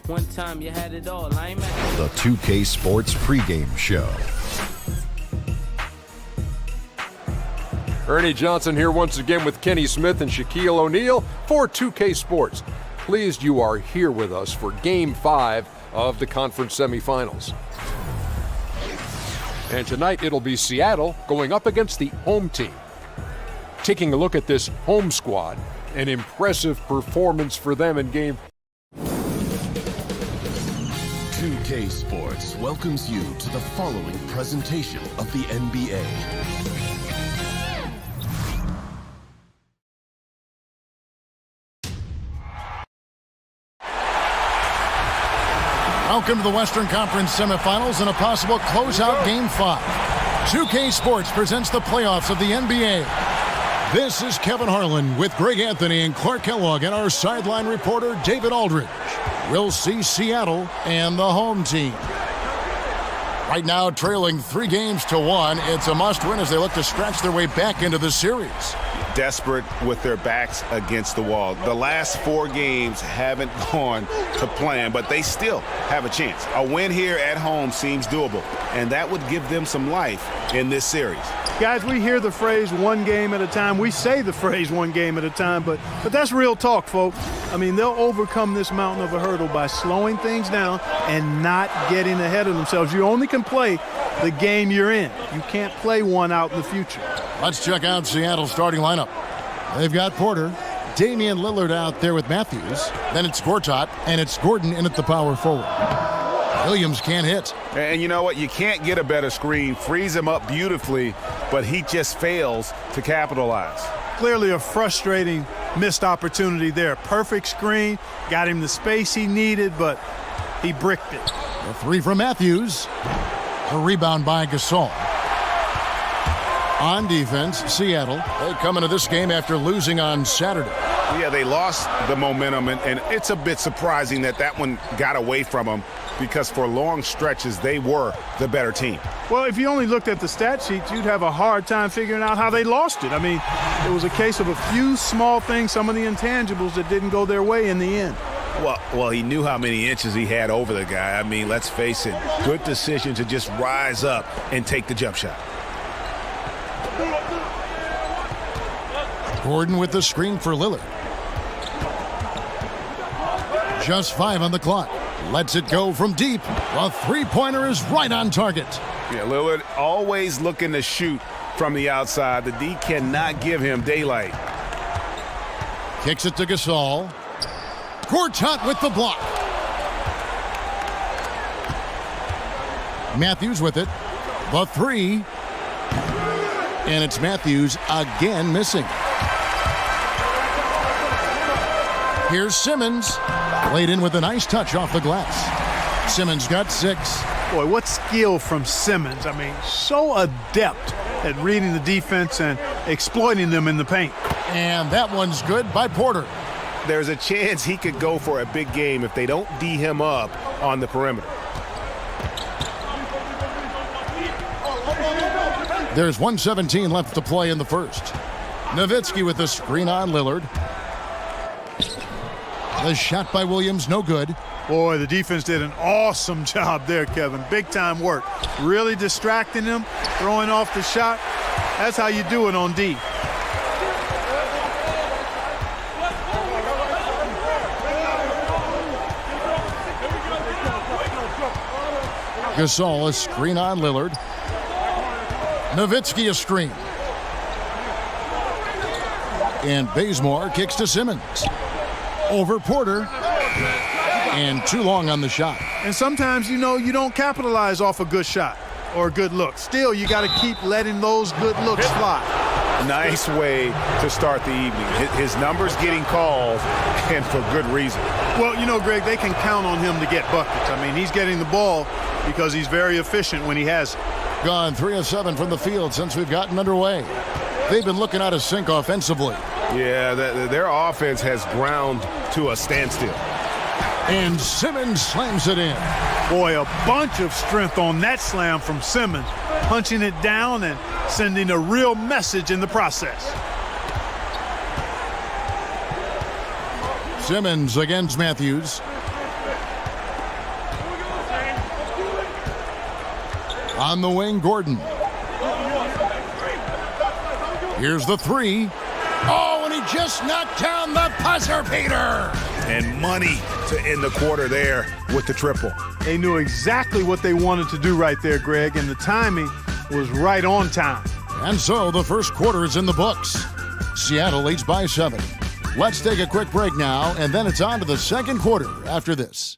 One time you had it all, I ain't mad. The 2K Sports pregame show. Ernie Johnson here once again with Kenny Smith and Shaquille O'Neal for 2K Sports. Pleased you are here with us for Game 5 of the conference semifinals. And tonight it'll be Seattle going up against the home team. Taking a look at this home squad, an impressive performance for them in Game 2K Sports welcomes you to the following presentation of the NBA. Welcome to the Western Conference semifinals and a possible closeout Game 5. 2K Sports presents the playoffs of the NBA. This is Kevin Harlan with Greg Anthony and Clark Kellogg and our sideline reporter David Aldridge. We'll see Seattle and the home team. Right now, trailing 3-1. It's a must-win as they look to scratch their way back into the series. Desperate with their backs against the wall. The last 4 games haven't gone to plan, but they still have a chance. A win here at home seems doable, and that would give them some life in this series. Guys, we hear the phrase one game at a time. We say the phrase one game at a time, but that's real talk, folks. I mean, they'll overcome this mountain of a hurdle by slowing things down and not getting ahead of themselves. You only can play the game you're in. You can't play one out in the future. Let's check out Seattle's starting lineup. They've got Porter, Damian Lillard out there with Matthews. Then it's Gortat, and it's Gordon in at the power forward. Williams can't hit. And you know what? You can't get a better screen. Frees him up beautifully, but he just fails to capitalize. Clearly a frustrating missed opportunity there. Perfect screen, got him the space he needed, but he bricked it. A 3 from Matthews. A rebound by Gasol. On defense, Seattle, they come into this game after losing on Saturday. Yeah, they lost the momentum, and it's a bit surprising that one got away from them because for long stretches, they were the better team. Well, if you only looked at the stat sheets, you'd have a hard time figuring out how they lost it. I mean, it was a case of a few small things, some of the intangibles that didn't go their way in the end. Well, he knew how many inches he had over the guy. I mean, let's face it, good decision to just rise up and take the jump shot. Gordon with the screen for Lillard. Just 5 on the clock. Lets it go from deep. The three-pointer is right on target. Yeah, Lillard always looking to shoot from the outside. The D cannot give him daylight. Kicks it to Gasol. Gortat with the block. Matthews with it. The 3. And it's Matthews again missing. Here's Simmons. Laid in with a nice touch off the glass. Simmons got 6. Boy, what skill from Simmons. I mean, so adept at reading the defense and exploiting them in the paint. And that one's good by Porter. There's a chance he could go for a big game if they don't D him up on the perimeter. There's 1:17 left to play in the first. Nowitzki with the screen on Lillard. The shot by Williams, no good. Boy, the defense did an awesome job there, Kevin. Big-time work. Really distracting him, throwing off the shot. That's how you do it on D. Gasol a screen on Lillard. Nowitzki a screen. And Bazemore kicks to Simmons. Over Porter. And too long on the shot. And sometimes, you don't capitalize off a good shot or a good look. Still, you got to keep letting those good looks fly. Nice way to start the evening. His numbers getting called, and for good reason. Well, Greg, they can count on him to get buckets. I mean, he's getting the ball because he's very efficient when he has it. Gone 3 of 7 from the field since we've gotten underway. They've been looking out of sync offensively. Yeah, their offense has ground to a standstill. And Simmons slams it in. Boy, a bunch of strength on that slam from Simmons. Punching it down and sending a real message in the process. Simmons against Matthews. On the wing, Gordon. Here's the three. Oh, and he just knocked down the buzzer beater. And money to end the quarter there with the triple. They knew exactly what they wanted to do right there, Greg, and the timing was right on time. And so the first quarter is in the books. Seattle leads by 7. Let's take a quick break now, and then it's on to the second quarter after this.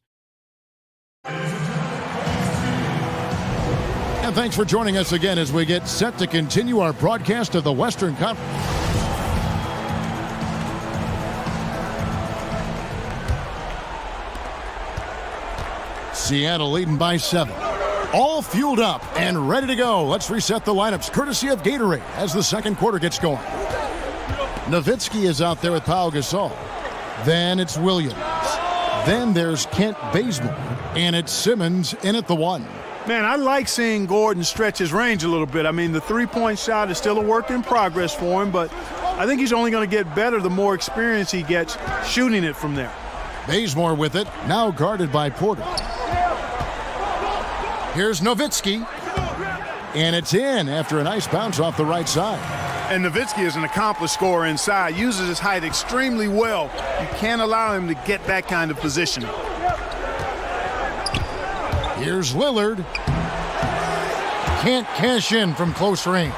And thanks for joining us again as we get set to continue our broadcast of the Western Conference. Seattle leading by 7. All fueled up and ready to go. Let's reset the lineups courtesy of Gatorade as the second quarter gets going. Nowitzki is out there with Pau Gasol. Then it's Williams. Then there's Kent Bazemore. And it's Simmons in at the 1. Man, I like seeing Gordon stretch his range a little bit. I mean, the three-point shot is still a work in progress for him, but I think he's only going to get better the more experience he gets shooting it from there. Bazemore with it, now guarded by Porter. Here's Nowitzki. And it's in after a nice bounce off the right side. And Nowitzki is an accomplished scorer inside, uses his height extremely well. You can't allow him to get that kind of positioning. Here's Lillard. Can't cash in from close range.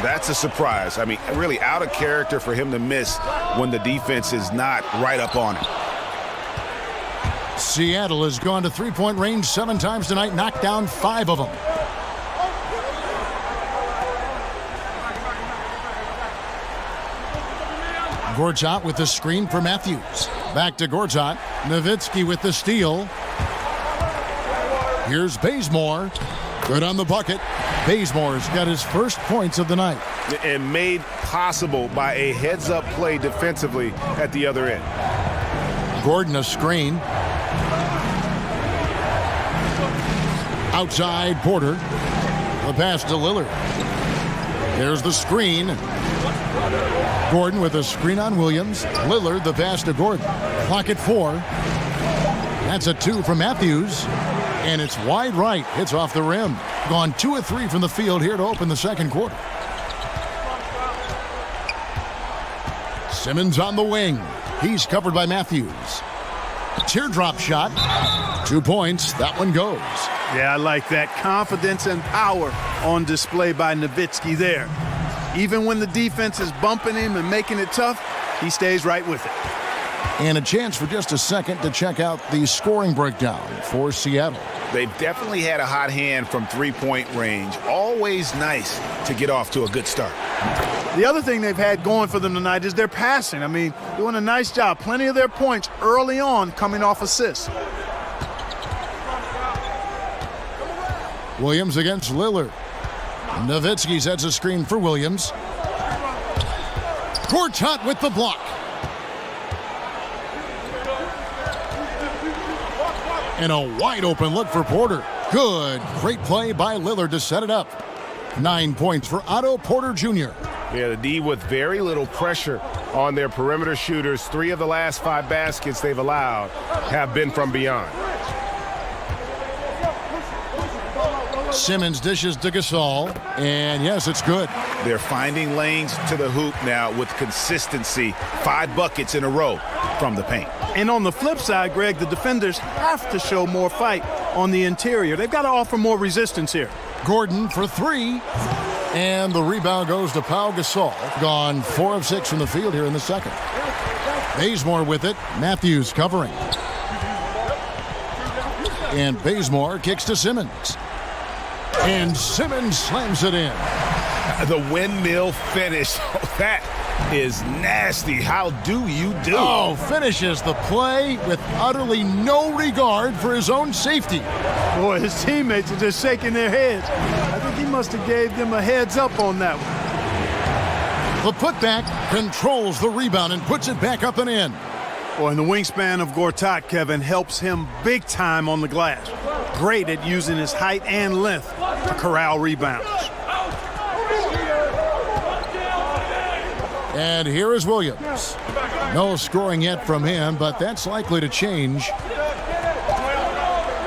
That's a surprise. I mean, really out of character for him to miss when the defense is not right up on him. Seattle has gone to three-point range 7 times tonight, knocked down 5 of them. Gortat with the screen for Matthews. Back to Gortat. Nowitzki with the steal. Here's Bazemore. Good on the bucket. Bazemore's got his first points of the night. And made possible by a heads-up play defensively at the other end. Gordon a screen. Outside Porter. The pass to Lillard. There's the screen. Gordon with a screen on Williams. Lillard the pass to Gordon. Clock at 4. That's a 2 from Matthews. And it's wide right. Hits off the rim. Gone 2 of 3 from the field here to open the second quarter. Simmons on the wing. He's covered by Matthews. Teardrop shot. 2 points. That one goes. Yeah, I like that. Confidence and power on display by Nowitzki there. Even when the defense is bumping him and making it tough, he stays right with it. And a chance for just a second to check out the scoring breakdown for Seattle. They've definitely had a hot hand from three-point range. Always nice to get off to a good start. The other thing they've had going for them tonight is their passing. I mean, doing a nice job. Plenty of their points early on coming off assists. Williams against Lillard. Nowitzki sets a screen for Williams. Gortat with the block. And a wide open look for Porter. Good. Great play by Lillard to set it up. 9 points for Otto Porter Jr. Yeah, the D with very little pressure on their perimeter shooters. 3 of the last 5 baskets they've allowed have been from beyond. Simmons dishes to Gasol. And yes, it's good. They're finding lanes to the hoop now with consistency. 5 buckets in a row from the paint. And on the flip side, Greg, the defenders have to show more fight on the interior. They've got to offer more resistance here. Gordon for 3. And the rebound goes to Pau Gasol. Gone 4 of 6 from the field here in the second. Bazemore with it. Matthews covering. And Bazemore kicks to Simmons. And Simmons slams it in. The windmill finish. That is nasty. How do you do? Oh, finishes the play with utterly no regard for his own safety. Boy, his teammates are just shaking their heads. I think he must have gave them a heads up on that one. The putback controls the rebound and puts it back up and in. Boy, and the wingspan of Gortat, Kevin, helps him big time on the glass. Great at using his height and length to corral rebounds. And here is Williams. No scoring yet from him, but that's likely to change.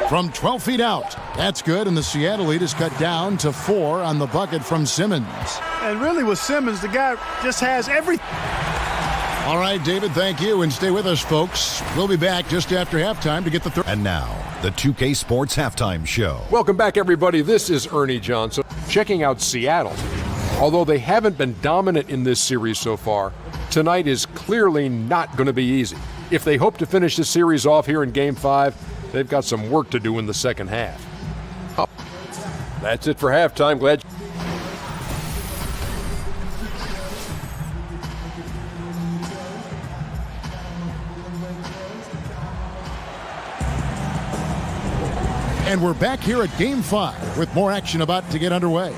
from 12 feet out. That's good, and the Seattle lead is cut down to 4 on the bucket from Simmons. And really with Simmons, the guy just has everything. All right, David, thank you, and stay with us, folks. We'll be back just after halftime to get the third. And now, the 2K Sports Halftime Show. Welcome back, everybody. This is Ernie Johnson. Checking out Seattle. Although they haven't been dominant in this series so far, tonight is clearly not going to be easy. If they hope to finish the series off here in Game 5, they've got some work to do in the second half. That's it for halftime. Glad. And we're back here at Game 5 with more action about to get underway.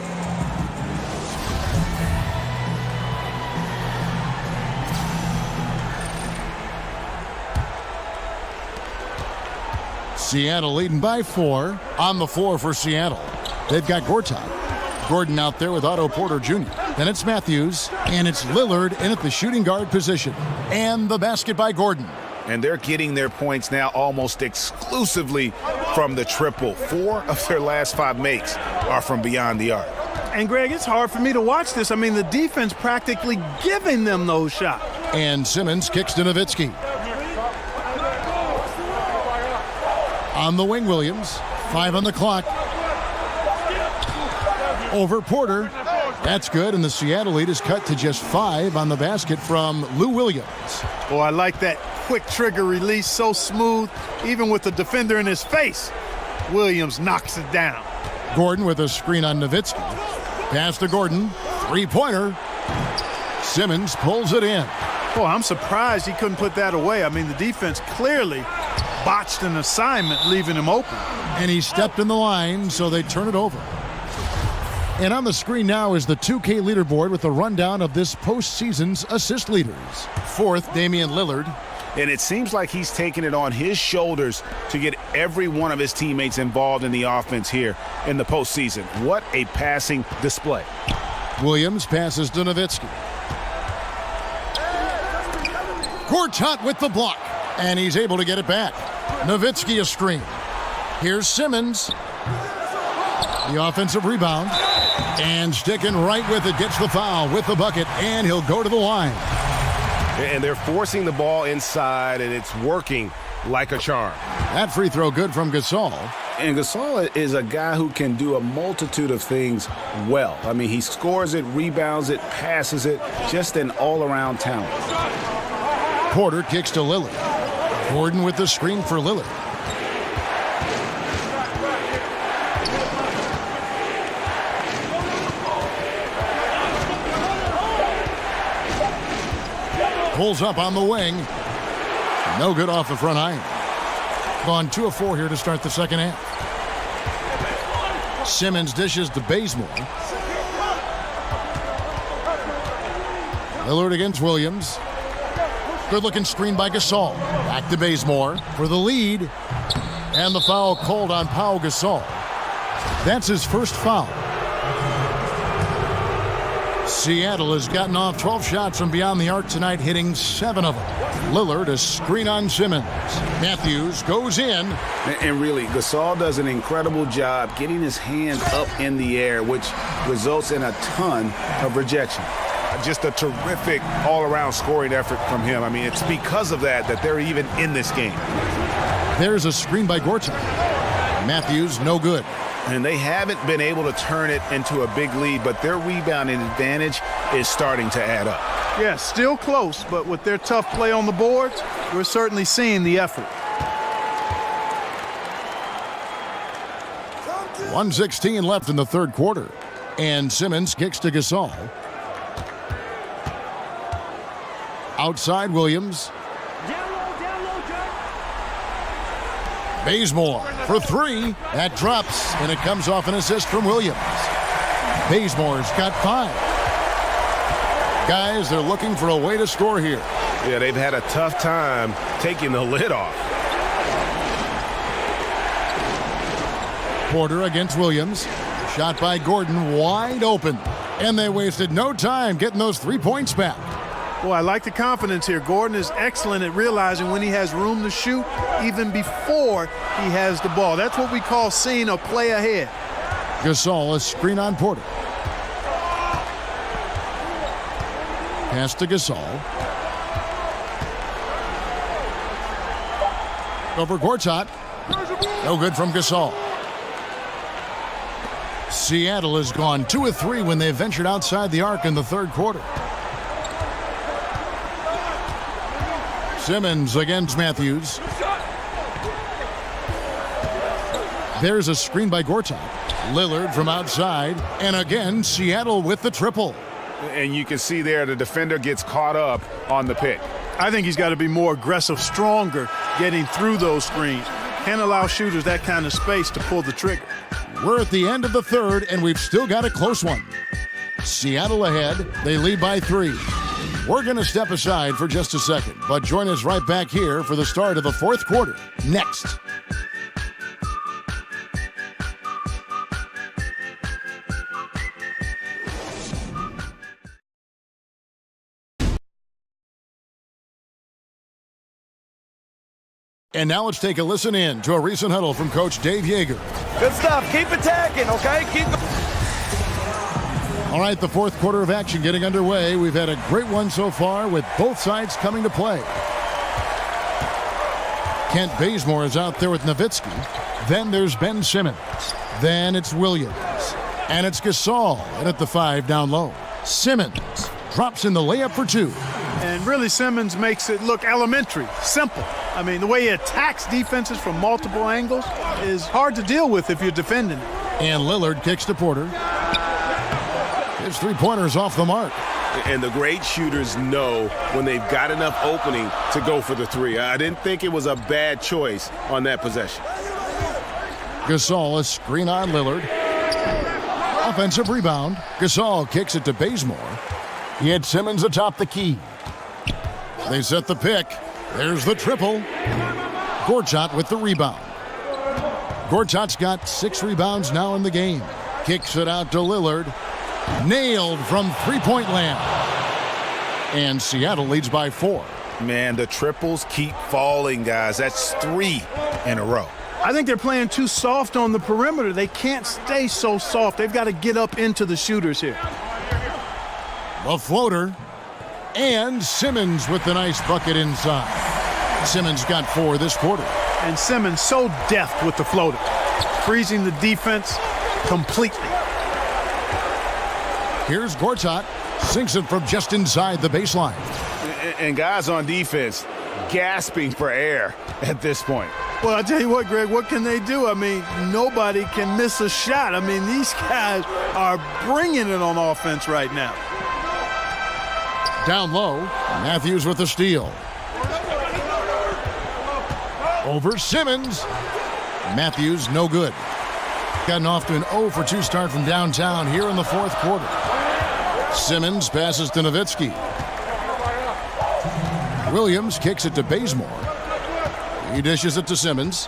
Seattle leading by 4 on the floor for Seattle. They've got Gordon out there with Otto Porter Jr. Then it's Matthews, and it's Lillard in at the shooting guard position. And the basket by Gordon. And they're getting their points now almost exclusively from the triple. 4 of their last 5 makes are from beyond the arc. And, Greg, it's hard for me to watch this. I mean, the defense practically giving them those shots. And Simmons kicks to Nowitzki. On the wing, Williams. 5 on the clock. Over Porter. That's good, and the Seattle lead is cut to just 5 on the basket from Lou Williams. Oh, I like that quick trigger release, so smooth, even with the defender in his face. Williams knocks it down. Gordon with a screen on Nowitzki. Pass to Gordon. 3-pointer. Simmons pulls it in. Oh, I'm surprised he couldn't put that away. I mean, the defense clearly botched an assignment, leaving him open. And he stepped in the line, so they turn it over. And on the screen now is the 2K leaderboard with a rundown of this postseason's assist leaders. 4th, Damian Lillard. And it seems like he's taking it on his shoulders to get every one of his teammates involved in the offense here in the postseason. What a passing display. Williams passes to Nowitzki. Gortat with the block, and he's able to get it back. Nowitzki a screen. Here's Simmons. The offensive rebound. And sticking right with it, gets the foul with the bucket, and he'll go to the line. And they're forcing the ball inside, and it's working like a charm. That free throw good from Gasol. And Gasol is a guy who can do a multitude of things well. I mean, he scores it, rebounds it, passes it, just an all-around talent. Porter kicks to Lillard. Gordon with the screen for Lillard. Pulls up on the wing. No good off the front iron. Gone 2 of 4 here to start the second half. Simmons dishes to Bazemore. Lillard against Williams. Good-looking screen by Gasol. Back to Bazemore for the lead. And the foul called on Pau Gasol. That's his first foul. Seattle has gotten off 12 shots from beyond the arc tonight, hitting 7 of them. Lillard a screen on Simmons. Matthews goes in. And really, Gasol does an incredible job getting his hands up in the air, which results in a ton of rejection. Just a terrific all-around scoring effort from him. I mean, it's because of that they're even in this game. There's a screen by Gortat. Matthews, no good. And they haven't been able to turn it into a big lead, but their rebounding advantage is starting to add up. Yeah, still close, but with their tough play on the boards, we're certainly seeing the effort. 1:16 left in the third quarter. And Simmons kicks to Gasol. Outside Williams. Bazemore for 3. That drops, and it comes off an assist from Williams. Bazemore's got 5. Guys, they're looking for a way to score here. Yeah, they've had a tough time taking the lid off. Porter against Williams. Shot by Gordon, wide open. And they wasted no time getting those 3 points back. Boy, I like the confidence here. Gordon is excellent at realizing when he has room to shoot even before he has the ball. That's what we call seeing a play ahead. Gasol, a screen on Porter. Pass to Gasol. Over Gortat. No good from Gasol. Seattle has gone 2 of 3 when they ventured outside the arc in the third quarter. Simmons against Matthews. There's a screen by Gortat. Lillard from outside. And again, Seattle with the triple. And you can see there the defender gets caught up on the pick. I think he's got to be more aggressive, stronger, getting through those screens. Can't allow shooters that kind of space to pull the trigger. We're at the end of the third, and we've still got a close one. Seattle ahead. They lead by 3. We're going to step aside for just a second, but join us right back here for the start of the fourth quarter. Next. And now let's take a listen in to a recent huddle from Coach Dave Yeager. Good stuff. Keep attacking, okay? Keep. All right, the fourth quarter of action getting underway. We've had a great one so far with both sides coming to play. Kent Bazemore is out there with Nowitzki. Then there's Ben Simmons. Then it's Williams. And it's Gasol in at the 5 down low. Simmons drops in the layup for 2. And really, Simmons makes it look elementary, simple. I mean, the way he attacks defenses from multiple angles is hard to deal with if you're defending it. And Lillard kicks to Porter. His three-pointer's off the mark. And the great shooters know when they've got enough opening to go for the 3. I didn't think it was a bad choice on that possession. Gasol, a screen on Lillard. Offensive rebound. Gasol kicks it to Bazemore. He had Simmons atop the key. They set the pick. There's the triple. Gortat with the rebound. Gortat's got 6 rebounds now in the game. Kicks it out to Lillard. Nailed from three-point land. And Seattle leads by 4. Man, the triples keep falling, guys. That's 3 in a row. I think they're playing too soft on the perimeter. They can't stay so soft. They've got to get up into the shooters here. The floater. And Simmons with the nice bucket inside. Simmons got 4 this quarter. And Simmons so deft with the floater, freezing the defense completely. Here's Gortat. Sinks it from just inside the baseline. And guys on defense gasping for air at this point. Well, I tell you what, Greg, what can they do? I mean, nobody can miss a shot. I mean, these guys are bringing it on offense right now. Down low, Matthews with the steal. Over Simmons. Matthews, no good. Gotten off to an 0 for 2 start from downtown here in the fourth quarter. Simmons passes to Nowitzki. Williams kicks it to Bazemore. He dishes it to Simmons.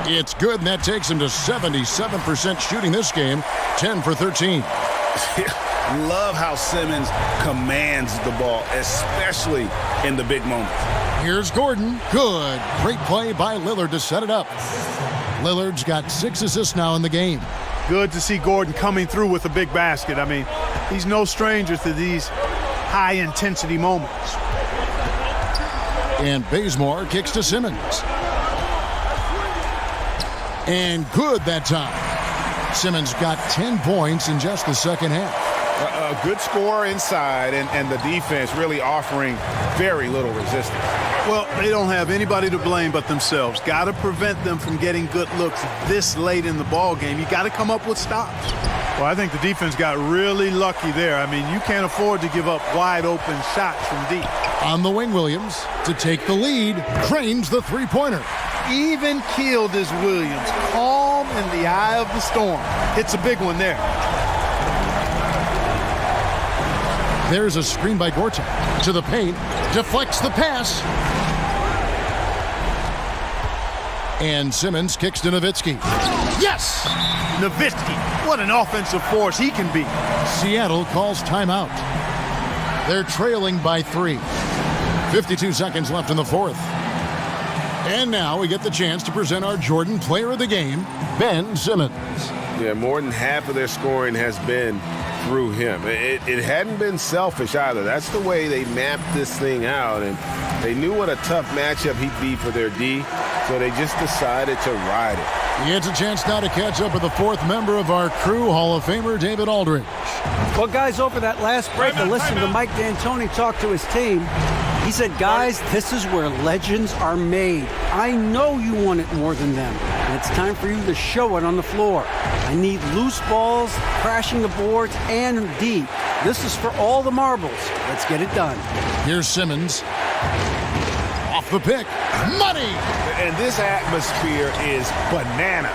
It's good, and that takes him to 77% shooting this game, 10 for 13. Love how Simmons commands the ball, especially in the big moments. Here's Gordon. Good. Great play by Lillard to set it up. Lillard's got 6 assists now in the game. Good to see Gordon coming through with a big basket. I mean, he's no stranger to these high-intensity moments. And Bazemore kicks to Simmons. And good that time. Simmons got 10 points in just the second half. A good score inside, and the defense really offering very little resistance. Well, they don't have anybody to blame but themselves. Got to prevent them from getting good looks this late in the ball game. You got to come up with stops. Well, I think the defense got really lucky there. I mean, you can't afford to give up wide open shots from deep. On the wing, Williams to take the lead, trains the three-pointer. Even keeled is Williams, calm in the eye of the storm. It's a big one there. There's a screen by Gortat to the paint, deflects the pass. And Simmons kicks to Nowitzki. Yes! Nowitzki, what an offensive force he can be. Seattle calls timeout. They're trailing by 3. 52 seconds left in the fourth. And now we get the chance to present our Jordan Player of the Game, Ben Simmons. Yeah, more than half of their scoring has been through him. It hadn't been selfish either. That's the way they mapped this thing out, and they knew what a tough matchup he'd be for their D, so they just decided to ride it. He gets a chance now to catch up with the fourth member of our crew, Hall of Famer David Aldridge. Well, guys, over that last break, I listened to Mike D'Antoni talk to his team. He said, guys, this is where legends are made. I know you want it more than them, and it's time for you to show it on the floor. I need loose balls, crashing the boards, and D. This is for all the marbles. Let's get it done. Here's Simmons. Off the pick. Money! And this atmosphere is bananas.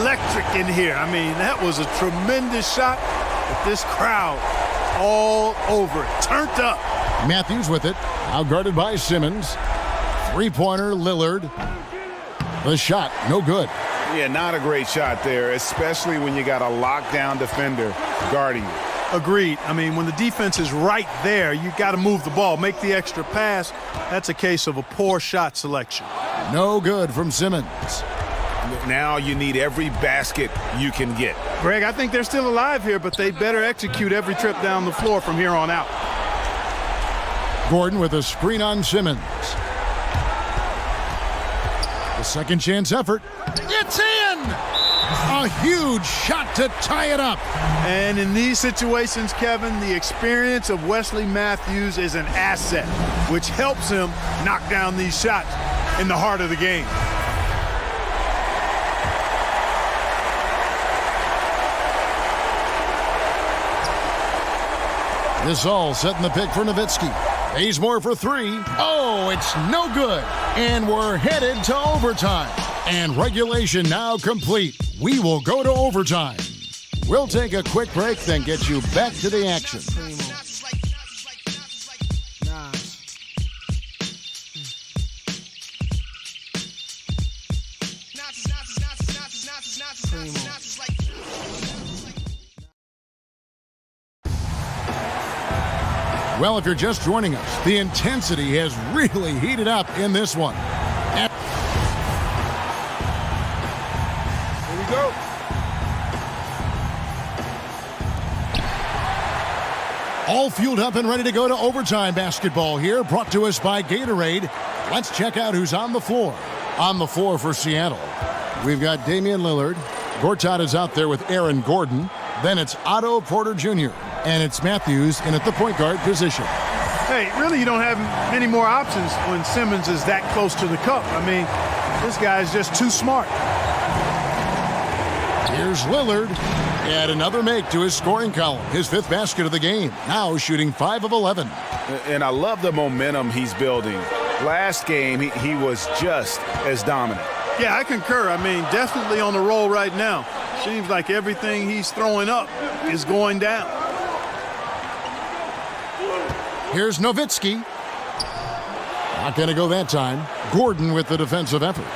Electric in here. I mean, that was a tremendous shot. But this crowd all over it. Turned up. Matthews with it. Out guarded by Simmons. Three-pointer, Lillard. The shot, no good. Yeah, not a great shot there, especially when you got a lockdown defender guarding you. Agreed. I mean, when the defense is right there, you got to move the ball, make the extra pass. That's a case of a poor shot selection. No good from Simmons. Now you need every basket you can get. Greg, I think they're still alive here, but they better execute every trip down the floor from here on out. Gordon with a screen on Simmons. The second chance effort. It's in! A huge shot to tie it up. And in these situations, Kevin, the experience of Wesley Matthews is an asset, which helps him knock down these shots in the heart of the game. This all setting the pick for Nowitzki. Bazemore for 3. Oh, it's no good. And we're headed to overtime. And regulation now complete. We will go to overtime. We'll take a quick break, then get you back to the action. Well, if you're just joining us, the intensity has really heated up in this one. Here we go. All fueled up and ready to go to overtime basketball here, brought to us by Gatorade. Let's check out who's on the floor. On the floor for Seattle, we've got Damian Lillard. Gortat is out there with Aaron Gordon. Then it's Otto Porter Jr. And it's Matthews in at the point guard position. Hey, really, you don't have many more options when Simmons is that close to the cup. I mean, this guy's just too smart. Here's Lillard. Add another make to his scoring column. His 5th basket of the game. Now shooting 5 of 11. And I love the momentum he's building. Last game, he was just as dominant. Yeah, I concur. I mean, definitely on the roll right now. Seems like everything he's throwing up is going down. Here's Nowitzki. Not going to go that time. Gordon with the defensive effort.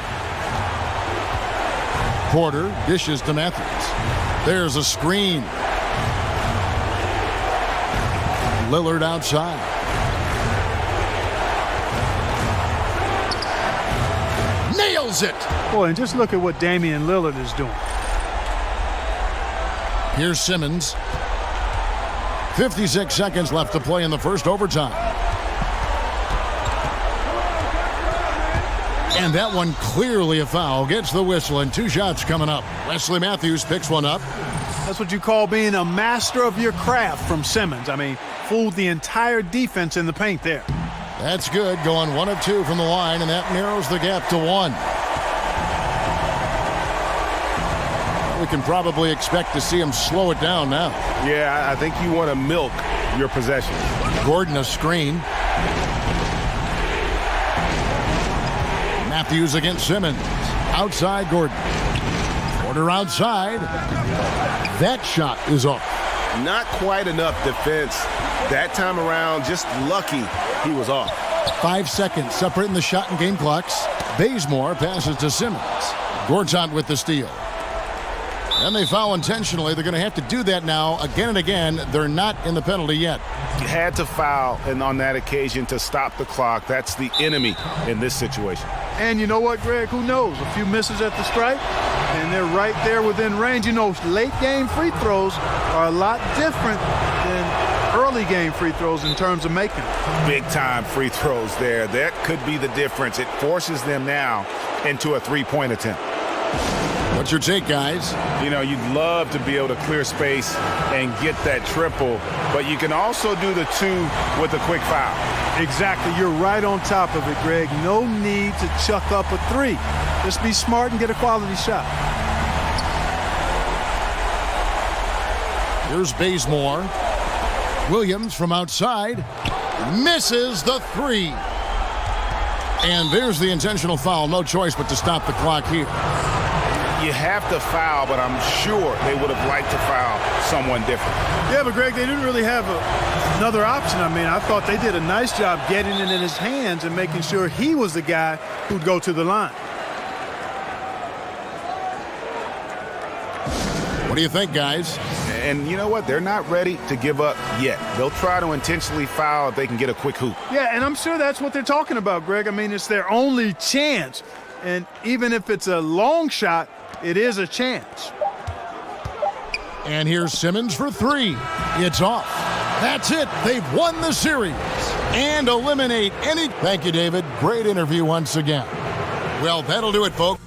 Porter dishes to Matthews. There's a screen. Lillard outside. Nails it! Boy, and just look at what Damian Lillard is doing. Here's Simmons. 56 seconds left to play in the first overtime. And that one clearly a foul. Gets the whistle and 2 shots coming up. Wesley Matthews picks one up. That's what you call being a master of your craft from Simmons. I mean, fooled the entire defense in the paint there. That's good. Going 1 of 2 from the line, and that narrows the gap to 1. We can probably expect to see him slow it down now. Yeah, I think you want to milk your possession. Gordon a screen. Matthews against Simmons. Outside Gordon. Porter outside. That shot is off. Not quite enough defense that time around. Just lucky he was off. 5 seconds separating the shot and game clocks. Bazemore passes to Simmons. Gortat with the steal. And they foul intentionally. They're going to have to do that now again and again. They're not in the penalty yet. You had to foul, and on that occasion to stop the clock. That's the enemy in this situation. And you know what, Greg? Who knows? A few misses at the stripe, and they're right there within range. You know, late game free throws are a lot different than early game free throws in terms of making them. Big time free throws there. That could be the difference. It forces them now into a three-point attempt. What's your take, guys? You know, you'd love to be able to clear space and get that triple, but you can also do the two with a quick foul. Exactly. You're right on top of it, Greg. No need to chuck up a three. Just be smart and get a quality shot. Here's Bazemore. Williams from outside misses the three. And there's the intentional foul. No choice but to stop the clock here. You have to foul, but I'm sure they would have liked to foul someone different. Yeah, but Greg, they didn't really have another option. I mean, I thought they did a nice job getting it in his hands and making sure he was the guy who'd go to the line. What do you think, guys? And you know what? They're not ready to give up yet. They'll try to intentionally foul if they can get a quick hoop. Yeah, and I'm sure that's what they're talking about, Greg. I mean, it's their only chance. And even if it's a long shot, it is a chance. And here's Simmons for three. It's off. That's it. They've won the series and eliminate any... Thank you, David. Great interview once again. Well, that'll do it, folks.